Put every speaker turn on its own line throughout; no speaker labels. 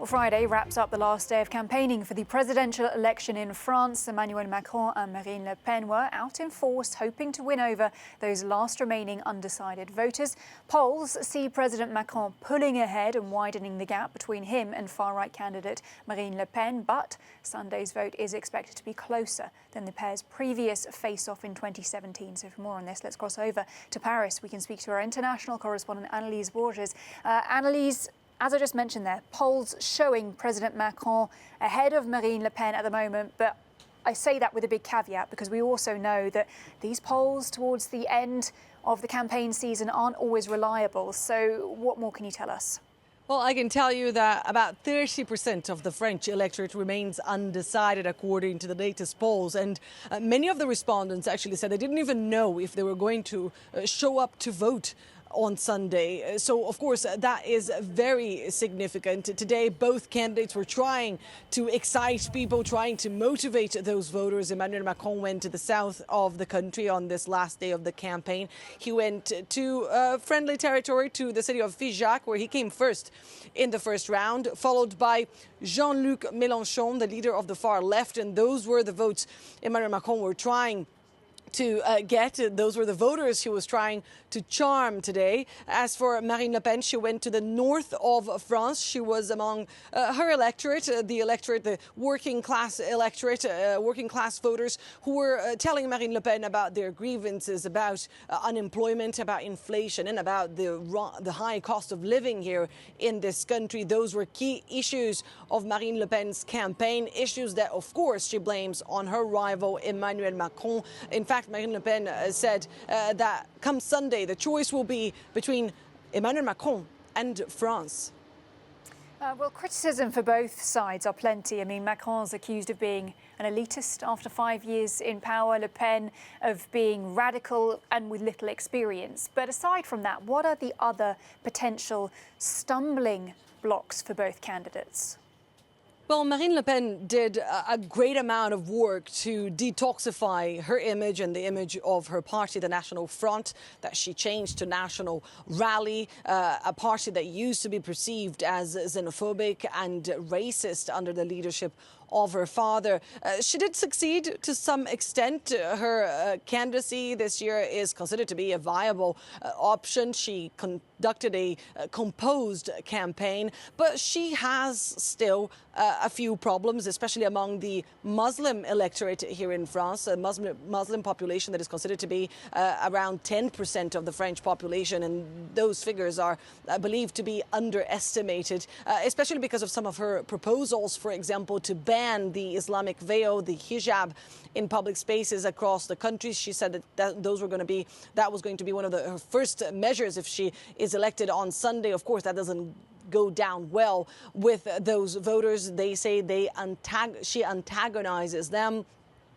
Well, Friday wraps up the last day of campaigning for the presidential election in France. Emmanuel Macron and Marine Le Pen were out in force, hoping to win over those last remaining undecided voters. Polls see President Macron pulling ahead and widening the gap between him and far-right candidate Marine Le Pen. But Sunday's vote is expected to be closer than the pair's previous face-off in 2017. So for more on this, let's cross over to Paris. We can speak to our international correspondent, Annelise Borges. Annelise, as I just mentioned there, polls showing President Macron ahead of Marine Le Pen at the moment, but I say that with a big caveat because we also know that these polls towards the end of the campaign season aren't always reliable. So what more can you tell us?
Well, I can tell you that about 30% of the French electorate remains undecided, according to the latest polls. And many of the respondents actually said they didn't even know if they were going to show up to vote on Sunday. So, of course, that is very significant. Today, both candidates were trying to excite people, trying to motivate those voters. Emmanuel Macron went to the south of the country on this last day of the campaign. He went to friendly territory, to the city of Figeac, where he came first in the first round, followed by Jean-Luc Mélenchon, the leader of the far left. And those were the votes Emmanuel Macron were trying to get. Those were the voters he was trying to charm today. As for Marine Le Pen, she went to the north of France. She was among her electorate, the working class electorate, working class voters who were telling Marine Le Pen about their grievances, about unemployment, about inflation, and about the high cost of living here in this country. Those were key issues of Marine Le Pen's campaign, issues that, of course, she blames on her rival Emmanuel Macron. In fact, Marine Le Pen said that come Sunday, the choice will be between Emmanuel Macron and France.
Well, criticism for both sides are plenty. I mean, Macron's accused of being an elitist after 5 years in power, Le Pen of being radical and with little experience. But aside from that, what are the other potential stumbling blocks for both candidates?
Well, Marine Le Pen did a great amount of work to detoxify her image and the image of her party, the National Front, that she changed to National Rally, a party that used to be perceived as xenophobic and racist under the leadership of her father. She did succeed to some extent. Her candidacy this year is considered to be a viable option. She conducted a composed campaign, but she has still a few problems, especially among the Muslim electorate here in France, a Muslim population that is considered to be around 10% of the French population, and those figures are believed to be underestimated, especially because of some of her proposals, for example, to ban the Islamic veil, the hijab, in public spaces across the country. She said that was going to be one of her first measures if she is elected on Sunday. Of course, that doesn't go down well with those voters. They say she antagonizes them.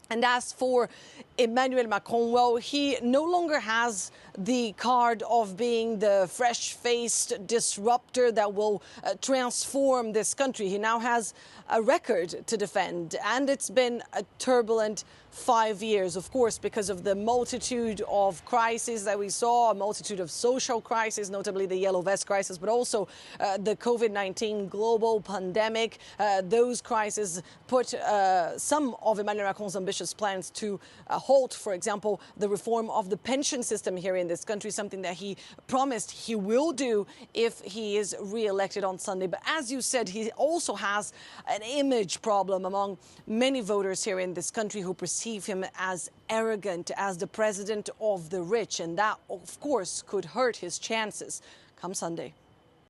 And as for Emmanuel Macron, well, he no longer has the card of being the fresh-faced disruptor that will transform this country. He now has a record to defend, and it's been a turbulent 5 years, of course, because of the multitude of crises that we saw, a multitude of social crises, notably the yellow vest crisis, but also the COVID-19 global pandemic. Those crises put some of Emmanuel Macron's ambitious plans to halt, for example, the reform of the pension system here in this country, something that he promised he will do if he is re-elected on Sunday. But as you said, he also has an image problem among many voters here in this country who perceive him as arrogant, as the president of the rich, and that, of course, could hurt his chances come Sunday.